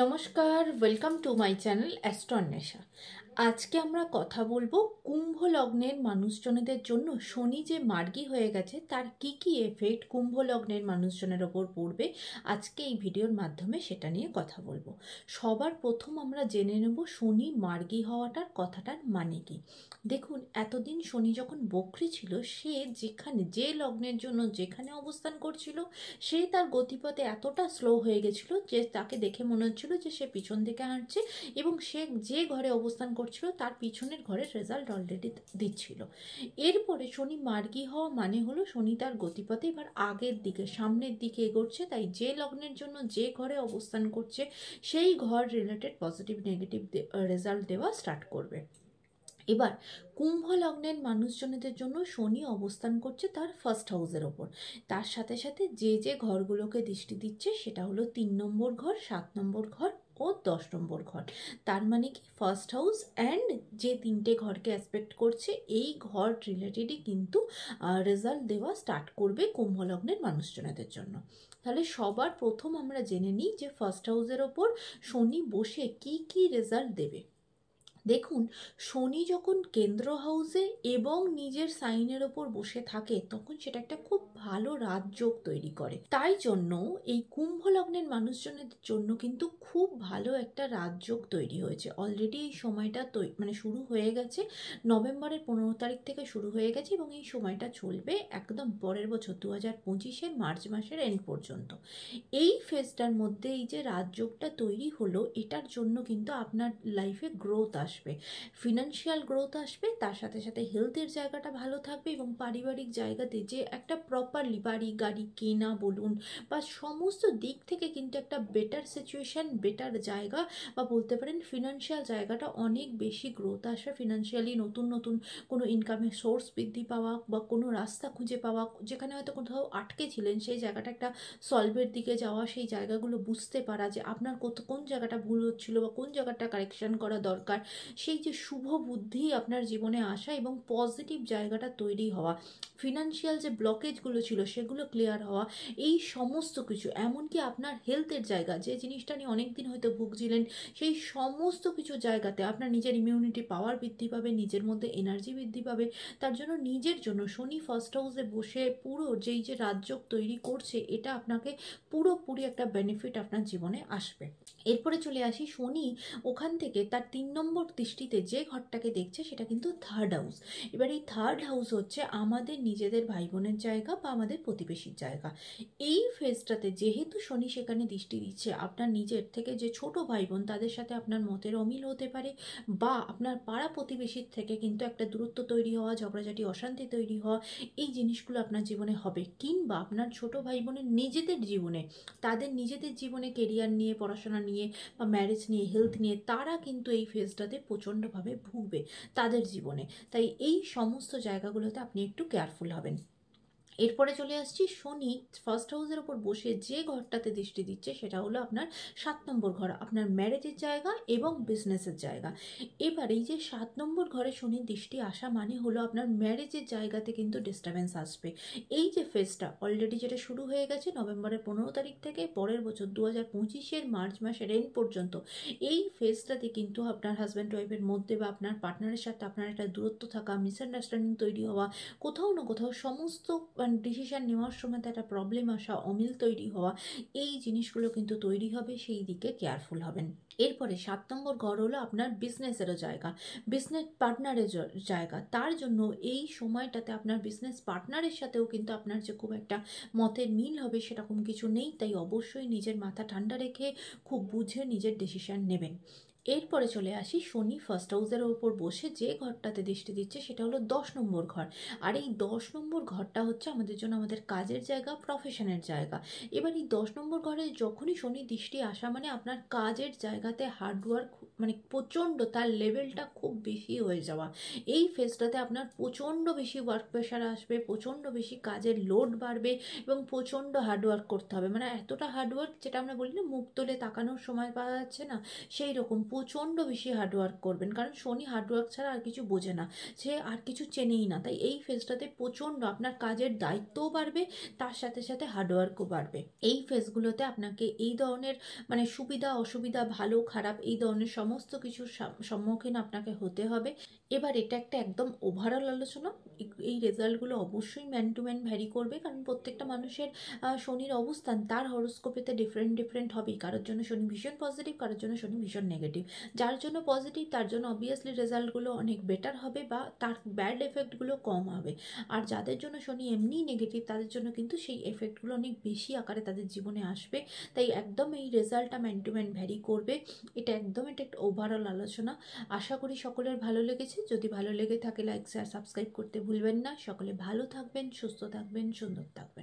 নমস্কার, welcome to my channel astro Anwesha. আজকে আমরা কথা বলবো কুম্ভ লগ্নের মানুষজনদের জন্য শনি যে মার্গী হয়ে গেছে তার কি কি এফেক্ট কুম্ভ লগ্নের মানুষজনের ওপর পড়বে। আজকে এই ভিডিওর মাধ্যমে সেটা নিয়ে কথা বলবো। সবার প্রথম আমরা জেনে নেব শনি মার্গী হওয়াটার কথাটার মানে কি। দেখুন, এতদিন শনি যখন বক্রী ছিল, সে যেখানে যে লগ্নের জন্য যেখানে অবস্থান করছিল, সে তার গতিপথে এতটা স্লো হয়ে গেছিল যে তাকে দেখে মনে হচ্ছিল যে সে পিছন দিকে হাঁটছে এবং সে যে ঘরে অবস্থান করছিল তার পিছনের ঘরের রেজাল্ট অলরেডি দিচ্ছিল। এরপরে শনি মার্গী হওয়া মানে হলো শনি তার গতিপথে এবার আগের দিকে সামনের দিকে এগোচ্ছে, তাই যে লগ্নের জন্য যে ঘরে অবস্থান করছে সেই ঘর রিলেটেড পজিটিভ নেগেটিভ রেজাল্ট দেওয়া স্টার্ট করবে। এবার কুম্ভ লগ্নের মানুষজনদের জন্য শনি অবস্থান করছে তার ফার্স্ট হাউসের ওপর। তার সাথে সাথে যে যে ঘরগুলোকে দৃষ্টি দিচ্ছে সেটা হলো 3 নম্বর ঘর, 7 নম্বর ঘর ও 10 নম্বর ঘর। তার মানে কি, ফার্স্ট হাউস অ্যান্ড যে তিনটে ঘরকে অ্যাসপেক্ট করছে এই ঘর রিলেটেডই কিন্তু রেজাল্ট দেওয়া স্টার্ট করবে কুম্ভ লগ্নের মানুষজনদের জন্য। তাহলে সবার প্রথম আমরা জেনে নিই যে ফার্স্ট হাউসের ওপর শনি বসে কি কি রেজাল্ট দেবে। দেখুন, শনি যখন কেন্দ্র হাউসে এবং নিজের সাইনের ওপর বসে থাকে তখন সেটা একটা খুব ভালো রাজযোগ তৈরি করে। তাই জন্য এই কুম্ভ লগ্নের মানুষজনের জন্য কিন্তু খুব ভালো একটা রাজযোগ তৈরি হয়েছে অলরেডি। এই সময়টা শুরু হয়ে গেছে, নভেম্বরের 15 তারিখ থেকে শুরু হয়ে গেছে এবং এই সময়টা চলবে একদম পরের বছর 2025-এর মার্চ মাসের এন্ড পর্যন্ত। এই ফেজটার মধ্যে এই যে রাজযোগটা তৈরি হলো, এটার জন্য কিন্তু আপনার লাইফে গ্রোথ আসবে, ফিনান্সিয়াল গ্রোথ আসবে, তার সাথে সাথে হেলথের জায়গাটা ভালো থাকবে এবং পারিবারিক জায়গাতে যে একটা প্রপারলি বাড়ি গাড়ি কেনা বলুন বা সমস্ত দিক থেকে কিন্তু একটা বেটার সিচুয়েশন, বেটার জায়গা বা বলতে পারেন ফিনান্সিয়াল জায়গাটা অনেক বেশি গ্রোথ আসবে। ফিনান্সিয়ালি নতুন নতুন কোনো ইনকামের সোর্স বৃদ্ধি পাওয়া বা কোনো রাস্তা খুঁজে পাওয়া, যেখানে হয়তো কোথাও আটকে ছিলেন সেই জায়গাটা একটা সলভের দিকে যাওয়া, সেই জায়গাগুলো বুঝতে পারা যে আপনার কোন জায়গাটা ভুল হচ্ছিল বা কোন জায়গাটা কারেকশন করা দরকার, সেই যে শুভ বুদ্ধি আপনার জীবনে আসা এবং পজিটিভ জায়গাটা তৈরি হওয়া, ফিনান্সিয়াল যে ব্লকেজগুলো ছিল সেগুলো ক্লিয়ার হওয়া, এই সমস্ত কিছু, এমনকি আপনার হেলথের জায়গা যে জিনিসটা নিয়ে অনেকদিন হয়তো ভুগছিলেন সেই সমস্ত কিছু জায়গাতে আপনার নিজের ইমিউনিটি পাওয়ার বৃদ্ধি পাবে, নিজের মধ্যে এনার্জি বৃদ্ধি পাবে। তার জন্য নিজের জন্য শনি ফার্স্ট হাউসে বসে পুরো যেই যে রাজযোগ তৈরি করছে এটা আপনাকে পুরোপুরি একটা বেনিফিট আপনার জীবনে আসবে। এরপরে চলে আসি, শনি ওখান থেকে তার 3 নম্বর দৃষ্টিতে যে ঘরটাকে দেখছে সেটা কিন্তু থার্ড হাউস। এবার এই থার্ড হাউস হচ্ছে আমাদের নিজেদের ভাই বোনের জায়গা বা আমাদের প্রতিবেশীর জায়গা। এই ফেজটাতে যেহেতু শনি সেখানে দৃষ্টি দিচ্ছে, আপনার নিজের থেকে যে ছোট ভাই বোন তাদের সাথে আপনার মতের অমিল হতে পারে বা আপনার পাড়া প্রতিবেশীর থেকে কিন্তু একটা দূরত্ব তৈরি হওয়া, ঝগড়াঝাটি অশান্তি তৈরি হওয়া, এই জিনিসগুলো আপনার জীবনে হবে। কিংবা আপনার ছোট ভাই বোনের নিজেদের জীবনে, তাদের নিজেদের জীবনে কেরিয়ার নিয়ে, পড়াশোনা নিয়ে বা ম্যারেজ নিয়ে, হেলথ নিয়ে তারা কিন্তু এই ফেজটাতে প্রচণ্ডভাবে ভুগবে তাদের জীবনে। তাই এই সমস্ত জায়গাগুলোতে আপনি একটু কেয়ারফুল হবেন। এরপরে চলে আসছি, শনি ফার্স্ট হাউসের ওপর বসে যে ঘরটাতে দৃষ্টি দিচ্ছে সেটা হলো আপনার 7 নম্বর ঘর, আপনার ম্যারেজের জায়গা এবং বিজনেসের জায়গা। এবার এই যে 7 নম্বর ঘরে শনির দৃষ্টি আসা মানে হলো আপনার ম্যারেজের জায়গাতে কিন্তু ডিস্টারবেন্স আসবে। এই যে ফেজটা অলরেডি যেটা শুরু হয়ে গেছে নভেম্বরের 15 তারিখ থেকে পরের বছর 2025-এর মার্চ মাসের এন্ড পর্যন্ত, এই ফেজটাতে কিন্তু আপনার হাজব্যান্ড ওয়াইফের মধ্যে বা আপনার পার্টনারের সাথে আপনার একটা দূরত্ব থাকা, মিসআন্ডারস্ট্যান্ডিং তৈরি হওয়া, কোথাও না কোথাও সমস্ত ডিসিশন নেওয়ার সময় একটা প্রবলেম আসা, অমিল তৈরি হওয়া, এই জিনিসগুলো কিন্তু তৈরি হবে, সেই দিকে কেয়ারফুল হবেন। এরপরে 7 নম্বর ঘর হলো আপনার বিজনেসেরও জায়গা, বিজনেস পার্টনারের জায়গা। তার জন্য এই সময়টাতে আপনার বিজনেস পার্টনারের সাথেও কিন্তু আপনার যে খুব একটা মতের মিল হবে সেরকম কিছু নেই, তাই অবশ্যই নিজের মাথা ঠান্ডা রেখে খুব বুঝে নিজের ডিসিশন নেবেন। এরপরে চলে আসি, শনি ফার্স্ট হাউসের ওপর বসে যে ঘরটাতে দৃষ্টি দিচ্ছে সেটা হলো 10 নম্বর ঘর। আর এই 10 নম্বর ঘরটা হচ্ছে আমাদের জন্য আমাদের কাজের জায়গা, প্রফেশনের জায়গা। এবার এই 10 নম্বর ঘরে যখনই শনি দৃষ্টি আসা মানে আপনার কাজের জায়গাতে হার্ডওয়ার্ক, মানে প্রচণ্ড তার লেভেলটা খুব বেশি হয়ে যাওয়া। এই ফেজটাতে আপনার প্রচণ্ড বেশি ওয়ার্ক প্রেশার আসবে, প্রচণ্ড বেশি কাজের লোড বাড়বে এবং প্রচণ্ড হার্ডওয়ার্ক করতে হবে। মানে এতটা হার্ডওয়ার্ক যেটা আমরা বলি না, মুখ তুলে তাকানোর সময় পাওয়া যাচ্ছে না, সেই রকম প্রচণ্ড বেশি হার্ডওয়ার্ক করবেন, কারণ শনি হার্ডওয়ার্ক ছাড়া আর কিছু বোঝে না, সে আর কিছু চেনেই না। তাই এই ফেজটাতে প্রচণ্ড আপনার কাজের দায়িত্বও বাড়বে, তার সাথে সাথে হার্ডওয়ার্কও বাড়বে। এই ফেজগুলোতে আপনাকে এই ধরনের মানে সুবিধা অসুবিধা, ভালো খারাপ, এই ধরনের সমস্ত কিছুর সম্মুখীন আপনাকে হতে হবে। এবার এটা একটা একদম ওভারঅল আলোচনা। এই রেজাল্টগুলো অবশ্যই ম্যান টু ম্যান ভ্যারি করবে, কারণ প্রত্যেকটা মানুষের শনির অবস্থান তার হরোস্কোপেতে ডিফারেন্ট হবেই। কারোর জন্য শনি ভীষণ পজিটিভ, কারোর জন্য শনি ভীষণ নেগেটিভ। যার জন্য পজিটিভ তার জন্য অবভিয়াসলি রেজাল্টগুলো অনেক বেটার হবে বা তার ব্যাড এফেক্টগুলো কম হবে। আর যাদের জন্য শনি এমনিই নেগেটিভ তাদের জন্য কিন্তু সেই এফেক্টগুলো অনেক বেশি আকারে তাদের জীবনে আসবে। তাই একদম এই রেজাল্টটা ম্যান টু ম্যান ভ্যারি করবে। এটা একটা ওভারঅল আলোচনা। আশা করি সকলের ভালো লেগেছে। যদি ভালো লেগে থাকে লাইক শেয়ার সাবস্ক্রাইব করতে ভুলবেন না। সকলে ভালো থাকবেন, সুস্থ থাকবেন, সুন্দর থাকবেন।